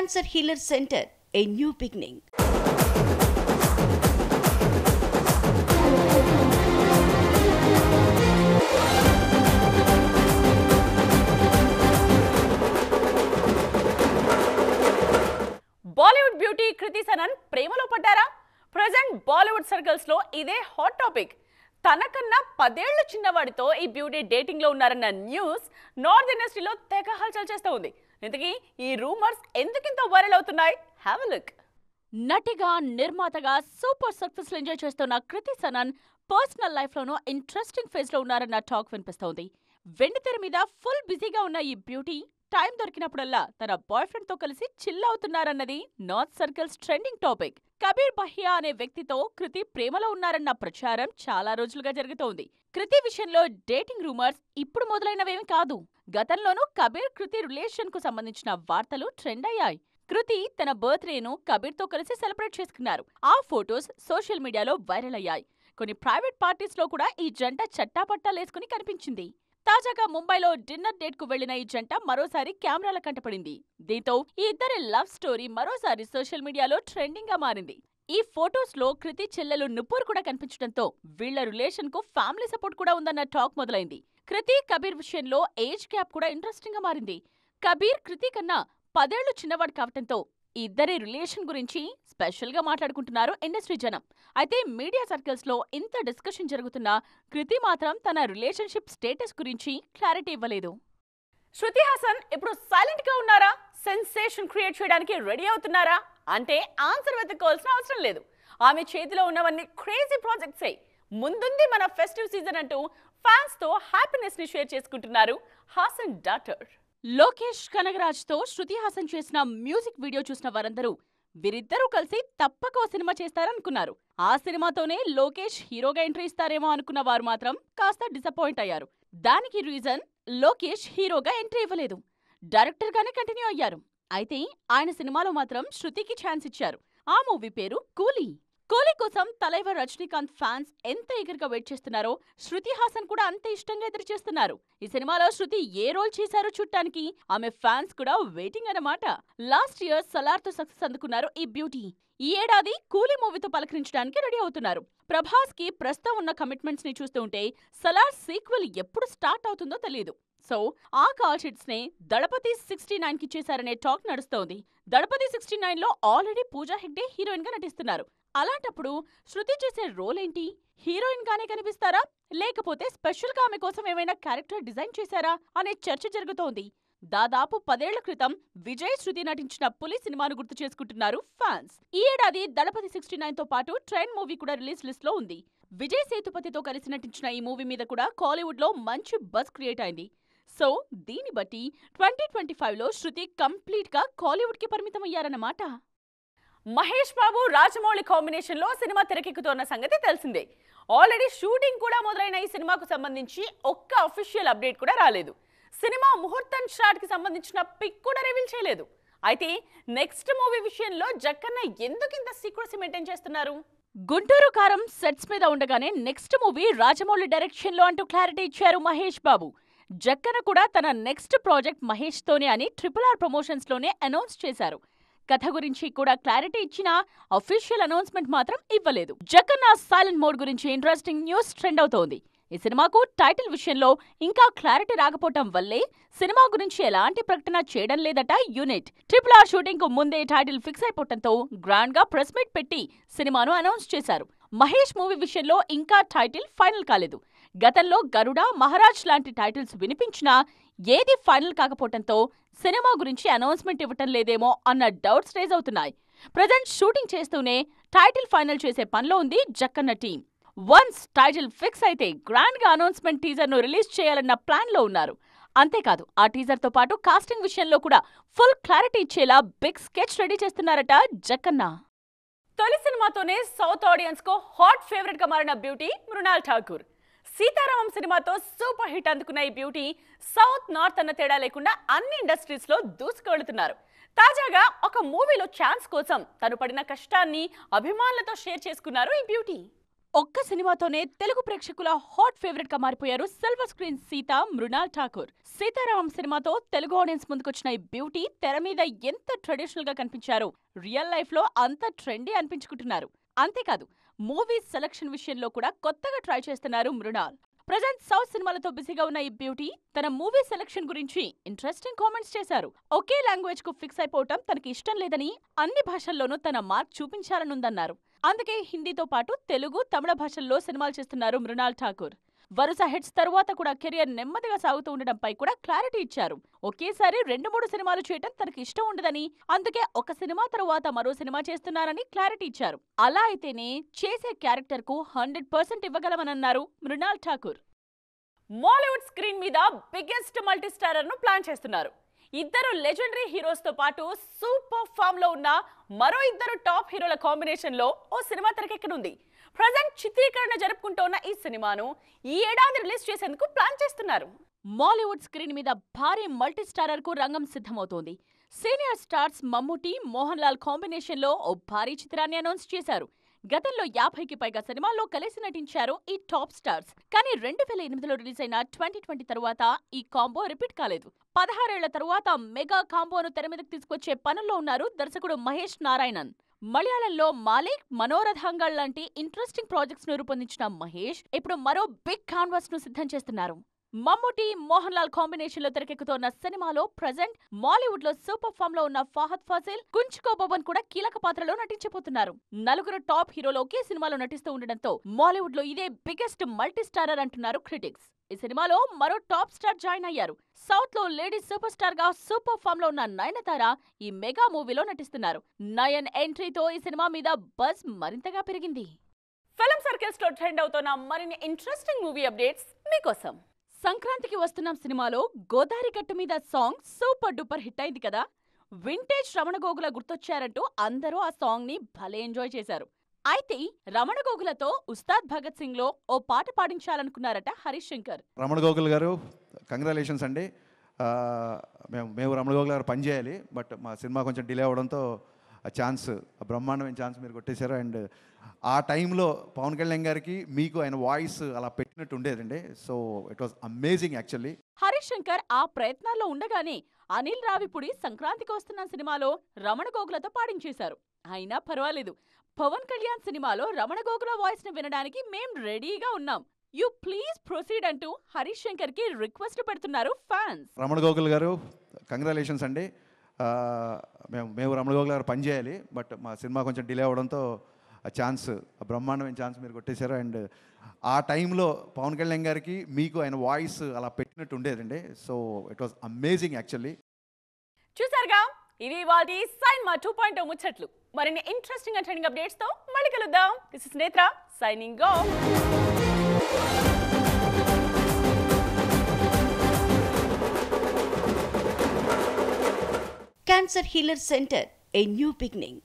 Cancer Healer Center, a new beginning. Bollywood beauty Kriti Sanon ప్రేమలో పడ్డారా? Present Bollywood circles లో ఇదే హాట్ టాపిక్. తనకన్నా 10 ఏళ్ల చిన్నవాడితో ఈ బ్యూటీ డేటింగ్ లో ఉన్నారన్న న్యూస్ నార్త్ ఇండస్ట్రీలో తెగ హల్చల్ చేస్తూ ఉంది. ఇంతకీ ఈ రూమర్స్ ఎందుకింత వైరల్ అవుతున్నాయి? Have a look. నటిగా, నిర్మాతగా సూపర్ సక్సెస్ ఎంజాయ్ చేస్తున్న కృతి సనన్ పర్సనల్ లైఫ్ లోనూ ఇంట్రెస్టింగ్ ఫేజ్ లో ఉన్నారన్న టాక్ వినిపిస్తోంది. వెండితెర మీద ఫుల్ బిజీగా ఉన్న ఈ బ్యూటీ టైం దొరికినప్పుడల్లా తన బాయ్ ఫ్రెండ్ తో కలిసి చిల్ అవుతున్నారన్నది north circles trending topic. Kabir Bahia అనే వ్యక్తితో కృతి ప్రేమలో ఉన్నారన్న ప్రచారం చాలా రోజులుగా జరుగుతోంది. కృతి విషయంలో డేటింగ్ రూమర్స్ ఇప్పుడు మొదలైనవేమి కాదు. గతంలోనూ కబీర్ కృతి రిలేషన్ కు సంబంధించిన వార్తలు ట్రెండ్ అయ్యాయి. కృతి తన బర్త్డేను కబీర్ తో కలిసి సెలబ్రేట్ చేసుకున్నారు. ఆ ఫొటోస్ సోషల్ మీడియాలో వైరల్ అయ్యాయి. కొన్ని ప్రైవేట్ పార్టీస్ లో కూడా ఈ జంట చట్టాపట్టాలేసుకుని కనిపించింది. తాజాగా ముంబైలో డిన్నర్ డేట్ కు వెళ్లిన ఈ జంట మరోసారి కెమెరాల కంటపడింది. దీంతో ఈ ఇద్దరి లవ్ స్టోరీ మరోసారి సోషల్ మీడియాలో ట్రెండింగ్ గా మారింది. ఈ ఫొటోస్ లో కృతి చెల్లెలు నుపూర్ కూడా కనిపించడంతో వీళ్ల రిలేషన్ కు ఫ్యామిలీ సపోర్ట్ కూడా ఉందన్న టాక్ మొదలైంది. కృతి కబీర్ విషయంలో ఏజ్ గ్యాప్ కూడా ఇంట్రెస్టింగ్ గా మారింది. కబీర్ కృతి కన్నా 10 ఏళ్లు చిన్నవాడు కావటంతో ఈ ఇద్దరి రిలేషన్ గురించి స్పెషల్ గా మాట్లాడుకుంటున్నారు ఇండస్ట్రీ జనం. అయితే మీడియా సర్కిల్స్ లో ఇంత డిస్కషన్ జరుగుతున్నా కృతి మాత్రం తన రిలేషన్షిప్ స్టేటస్ గురించి క్లారిటీ ఇవ్వలేదు. శృతి హాసన్ ఇప్పుడు సైలెంట్ గా ఉన్నారా? సెన్సేషన్ క్రియేట్ చేయడానికి రెడీ అవుతున్నారా అంటే ఆన్సర్ వెతుక్కోవాల్సిన అవసరం లేదు. ఆమె చేతిలో ఉన్నవన్నీ క్రేజీ ప్రాజెక్ట్సే. ముందుంది మన ఫెస్టివ్ సీజన్ అంటూ ఫ్యాన్స్ తో హ్యాపీనెస్ ని షేర్ చేసుకుంటున్నారు హాసన్ డాటర్. లోకేష్ కనగరాజ్ తో శృతి హాసన్ చేసిన మ్యూజిక్ వీడియో చూసిన వారందరూ వీరిద్దరూ కలిసి తప్పక ఓ సినిమా చేస్తారనుకున్నారు. ఆ సినిమాతోనే లోకేష్ హీరోగా ఎంట్రీ ఇస్తారేమో అనుకున్న వారు మాత్రం కాస్త డిసప్పాయింట్ అయ్యారు. దానికి రీజన్ లోకేష్ హీరోగా ఎంట్రీ ఇవ్వలేదు, డైరెక్టర్ గానే కంటిన్యూ అయ్యారు. అయితే ఆయన సినిమాలో మాత్రం శృతికి ఛాన్స్ ఇచ్చారు. ఆ మూవీ పేరు కూలీ. కూలీ కోసం తలైవర్ రజనీకాంత్ ఫ్యాన్స్ ఎంత ఈగర్గా వెయిట్ చేస్తున్నారో శృతి హాసన్ కూడా అంతే ఇష్టంగా ఎదురు చేస్తున్నారు. ఈ సినిమాలో శృతి ఏ రోల్ చేశారో చూడటానికి ఆమె ఫ్యాన్స్ కూడా వెయిటింగ్ అన్నమాట. లాస్ట్ ఇయర్ సలార్ తో సక్సెస్ అందుకున్నారు ఈ బ్యూటీ. ఈ ఏడాది కూలీ మూవీతో పలకరించడానికి రెడీ అవుతున్నారు. ప్రభాస్ కి ప్రస్తుతం ఉన్న కమిట్మెంట్స్ ని చూస్తుంటే సలార్ సీక్వెల్ ఎప్పుడు స్టార్ట్ అవుతుందో తెలియదు. సో ఆ కాల్ షీట్స్ నే దళపతి 69 కి చేశారనే టాక్ నడుస్తోంది. దళపతి 69 లో ఆల్రెడీ పూజా హెగ్డే హీరోయిన్ గా నటిస్తున్నారు. అలాంటప్పుడు శృతి చేసే రోల్ ఏంటి? హీరోయిన్ గానే కనిపిస్తారా, లేకపోతే స్పెషల్ గా ఆమె కోసం ఏమైనా క్యారెక్టర్ డిజైన్ చేశారా అనే చర్చ జరుగుతోంది. దాదాపు 10 ఏళ్ల క్రితం విజయ్ శృతి నటించిన పులి సినిమాను గుర్తు చేసుకుంటున్నారు ఫ్యాన్స్. ఈ ఏడాది దళపతి 69 తో పాటు ట్రైన్ మూవీ కూడా రిలీజ్ లిస్ట్ లో ఉంది. విజయ్ సేతుపతితో కలిసి నటించిన ఈ మూవీ మీద కూడా కాలీవుడ్ లో మంచి బజ్ క్రియేట్ అయింది. సో దీన్ని బట్టి 2025 లో శృతి కంప్లీట్ గా కాలీవుడ్ కి పరిమితమయ్యారన్నమాట. మహేష్ బాబు రాజమౌళి కాంబినేషన్ లో సినిమా తెరకెక్కుతున్న సంగతి తెలిసిందే. ఆల్రెడీ షూటింగ్ కూడా మొదలైన ఈ సినిమాకు సంబంధించి ఒక్క అఫీషియల్ అప్డేట్ కూడా రాలేదు. సినిమా ముహూర్తం షాట్ కి సంబంధించిన పిక్ కూడా రివీల్ చేయలేదు. అయితే నెక్స్ట్ మూవీ విషయంలో జక్కన్న ఎందుకింత సీక్రెసీ మెయింటైన్ చేస్తున్నారు? గుంటూరు కారం సెట్స్ మీద ఉండగానే నెక్స్ట్ మూవీ రాజమౌళి డైరెక్షన్ లో అంటూ క్లారిటీ ఇచ్చారు మహేష్ బాబు. జక్కన్న కూడా తన నెక్స్ట్ ప్రాజెక్ట్ మహేష్ తోనే అని RRR ప్రమోషన్స్ లోనే అనౌన్స్ చేశారు. కథ గురించి కూడా క్లారిటీ ఇచ్చినా అఫీషియల్ అనౌన్స్మెంట్ మాత్రం ఇవ్వలేదు. జక్కన్న సైలెంట్ మోడ్ గురించి ఇంట్రెస్టింగ్ న్యూస్ ట్రెండ్ అవుతోంది. ఈ సినిమాకు టైటిల్ విషయంలో ఇంకా క్లారిటీ రాకపోవటం వల్లే సినిమా గురించి ఎలాంటి ప్రకటన చేయడం లేదట యూనిట్. RRR షూటింగ్ కు ముందే టైటిల్ ఫిక్స్ అయిపోవటంతో గ్రాండ్ గా ప్రెస్ మీట్ పెట్టి సినిమాను అనౌన్స్ చేశారు. మహేష్ మూవీ విషయంలో ఇంకా టైటిల్ ఫైనల్ కాలేదు. గతంలో గరుడ, మహారాజ్ లాంటి టైటిల్స్ వినిపించినా ఏది ఫైనల్ కాకపోవటంతో సినిమా గురించి అనౌన్స్మెంట్ ఇవ్వటం లేదేమో అన్న డౌట్స్ రేజ్ అవుతున్నాయి. ప్రజెంట్ షూటింగ్ చేస్తూనే టైటిల్ ఫైనల్ చేసే పనిలో ఉంది Jakkanna team. Once title fix అయితే గ్రాండ్ గా అనౌన్స్మెంట్ టీజర్ ను రిలీజ్ చేయాలన్న ప్లాన్ లో ఉన్నారు. అంతేకాదు ఆ టీజర్ తో పాటు కాస్టింగ్ విషయంలో కూడా ఫుల్ క్లారిటీ ఇచ్చేలా బిగ్ స్కెచ్ రెడీ చేస్తున్నారట జక్కన్న. తొలి సినిమాతోనే సౌత్ ఆడియన్స్ కు హాట్ ఫేవరెట్ గా మారిన బ్యూటీ మృణాల్ ఠాకూర్. సీతారామం సినిమాతో సూపర్ హిట్ అందుకున్న ఈ బ్యూటీ సౌత్ నార్త్ అన్న తేడా లేకుండా అన్ని ఇండస్ట్రీస్ లో దూసుకువెళుతున్నారు. తాజాగా ఒక మూవీలో ఛాన్స్ కోసం తను పడిన కష్టాన్ని అభిమానులతో షేర్ చేసుకున్నారు ఈ బ్యూటీ. ఒక్క సినిమాతోనే తెలుగు ప్రేక్షకుల హాట్ ఫేవరెట్ గా మారిపోయారు సిల్వర్ స్క్రీన్ సీత మృణాల్ ఠాకూర్. సీతారామం సినిమాతో తెలుగు ఆడియన్స్ ముందుకొచ్చిన ఈ బ్యూటీ తెర మీద ఎంత ట్రెడిషనల్ గా కనిపించారో రియల్ లైఫ్ లో అంత ట్రెండీ అనిపించుకుంటున్నారు. అంతేకాదు మూవీ సెలక్షన్ విషయంలో కూడా కొత్తగా ట్రై చేస్తున్నారు మృణాల్. ప్రజెంట్ సౌత్ సినిమాలతో బిజీగా ఉన్న ఈ బ్యూటీ తన మూవీ సెలక్షన్ గురించి ఇంట్రెస్టింగ్ కామెంట్స్ చేశారు. ఒకే లాంగ్వేజ్ కు ఫిక్స్ అయిపోవటం తనకి ఇష్టం లేదని, అన్ని భాషల్లోనూ తన మార్క్ చూపించాలనుందన్నారు. అందుకే హిందీతో పాటు తెలుగు, తమిళ భాషల్లో సినిమాలు చేస్తున్నారు మృణాల్ ఠాకూర్. వరుస హిట్స్ తరువాత కూడా కెరియర్ నెమ్మదిగా సాగుతూ ఉండడంపై కూడా క్లారిటీ ఇచ్చారు. ఒకేసారి 2-3 సినిమాలు చేయటం తనకి ఇష్టం ఉండదని, అందుకే ఒక సినిమా తరువాత మరో సినిమా చేస్తున్నారని క్లారిటీ ఇచ్చారు. అలా అయితేనే చేసే క్యారెక్టర్ కు 100% ఇవ్వగలమన్నారు మృణాల్ ఠాకూర్. మాలీవుడ్ స్క్రీన్ మీద బిగ్గెస్ట్ మల్టీ స్టారర్ ను ప్లాన్ చేస్తున్నారు. ఇద్దరు లెజెండరీ హీరోస్ తో పాటు సూపర్ ఫామ్ లో ఉన్న మరో ఇద్దరు టాప్ హీరోల కాంబినేషన్ లో ఓ సినిమా తెరకెక్కనుంది. ప్రజెంట్ చిత్రీకరణ జరుపుకుంటోన్న ఈ సినిమాను ఈ ఏడాది రిలీజ్ చేసేందుకు ప్లాన్ చేస్తున్నారు. మాలీవుడ్ స్క్రీన్ మీద భారీ మల్టీ స్టారర్ కు రంగం సిద్ధమవుతోంది. Senior stars Mammootty, Mohan Lal combination లో ఓ భారీ చిత్రాన్ని అనౌన్స్ చేశారు. గతంలో 50కి పైగా సినిమాల్లో కలిసి నటించారు ఈ టాప్ స్టార్స్. కానీ 2008లో రిలీజ్ అయిన 2020 తరువాత ఈ కాంబో రిపీట్ కాలేదు. 16 ఏళ్ల తరువాత మెగా కాంబోను తెర మీదకు తీసుకొచ్చే పనుల్లో ఉన్నారు దర్శకుడు మహేష్ నారాయణన్. మలయాళంలో మాలిక్, మనోరథాంగల్ లాంటి ఇంట్రెస్టింగ్ ప్రాజెక్ట్స్ ను రూపొందించిన మహేష్ ఇప్పుడు మరో బిగ్ కాన్వాస్ ను సిద్ధం చేస్తున్నారు. మమ్ముటి, మోహన్ లాల్ కాంబినేషన్ లో తెరకెక్కుతోన్న సినిమాలో ప్రజెంట్ మాలీవుడ్ లో సూపర్ ఫామ్ లో ఉన్న ఫహద్ ఫాసిల్, కుంచుకో బోబన్ కూడా కీలక పాత్రలో నటించబోతున్నారు. నలుగురు టాప్ హీరోలు ఒకే సినిమాలో నటిస్తూ ఉండడంతో మాలీవుడ్ లో ఇదే బిగ్గెస్ట్ మల్టీ స్టారర్ అంటున్నారు క్రిటిక్స్. ఈ సినిమాలో మరో టాప్ స్టార్ జాయిన్ అయ్యారు. సౌత్ లో లేడీ సూపర్ స్టార్ గా సూపర్ ఫామ్ లో ఉన్న నయనతార ఈ మెగా మూవీలో నటిస్తున్నారు. నయన్ ఎంట్రీతో ఈ సినిమా మీద బజ్ మరింతగా పెరిగింది. ఫిల్మ్ సర్కిల్స్ లో ట్రెండ్ అవుతున్న మరిన్ని ఇంట్రెస్టింగ్ మూవీ అప్డేట్స్ మీకోసం. సంక్రాంతికి వస్తున్నాం సినిమాలో గోదారి గట్టు మీద సాంగ్ సూపర్ డూపర్ హిట్ అయింది కదా. వింటేజ్ రమణ గోగుల గుర్తొచ్చారంటూ అందరూ ఆ సాంగ్ ని భలే ఎంజాయ్ చేశారు. అయితే రమణ గోగులతో ఉస్తాద్ భగత్ సింగ్ లో ఓ పాట పాడించాలనుకున్నారట హరీష్ శంకర్. రమణ గోగుల్ గారు కంగ్రాచులేషన్స్ అండి. మేము రమణ గోగుల్ గారు పనిచేయాలి, బట్ మా సినిమా కొంచెం డిలే అవ్వడంతో ఆ ఛాన్స్, బ్రహ్మాండమైన ఛాన్స్ మీరు కొట్టేశారు. అండ్ ఆ టైంలో పవన్ కళ్యాణ్ గారికి మీకు ఆయన వాయిస్ అలా పెట్టినట్టు ఉండేదండి. So it was amazing actually. Harish Shankar ఆ ప్రయత్నాల్లో ఉండగానే అనిల్ రావిపూడి సంక్రాంతికి వస్తున్న సినిమాలో రమణ గోగులతో పాడించేశారు. అయినా పర్వాలేదు, పవన్ కళ్యాణ్ సినిమాలో రమణ గోగుల వాయిస్ ని వినడానికి మేం రెడీగా ఉన్నాం, యూ ప్లీజ్ ప్రొసీడ్ అంటూ హరీష్ శంకర్ కి రిక్వెస్ట్ పెడుతున్నారు ఫ్యాన్స్. రమణ గోగుల్ గారు కంగ్రాచులేషన్స్ అండి. మేము రమణ గోగుల్ గారు పనిచేయాలి, బట్ మా సినిమా కొంచెం డిలే అవ్వడంతో ఆ ఛాన్స్, బ్రహ్మాండమైన ఛాన్స్ మీరు కొట్టేశారు. అండ్ ఆ టైంలో పవన్ కళ్యాణ్ గారికి మీకు ఆయన వాయిస్ అలా పెట్టినట్టు ఉండేదండి. So it was amazing actually. చూసారుగా, ఇవి వాటి సైన్మా 2.0 ముచ్చట్లు. మరిన్ని ఇంట్రెస్టింగ్ అండ్ ట్రెండింగ్ అప్డేట్స్ తో మళ్ళీ కలుద్దాం. దిస్ ఇస్ నేత్ర signing off. Cancer Healer Center, a new beginning.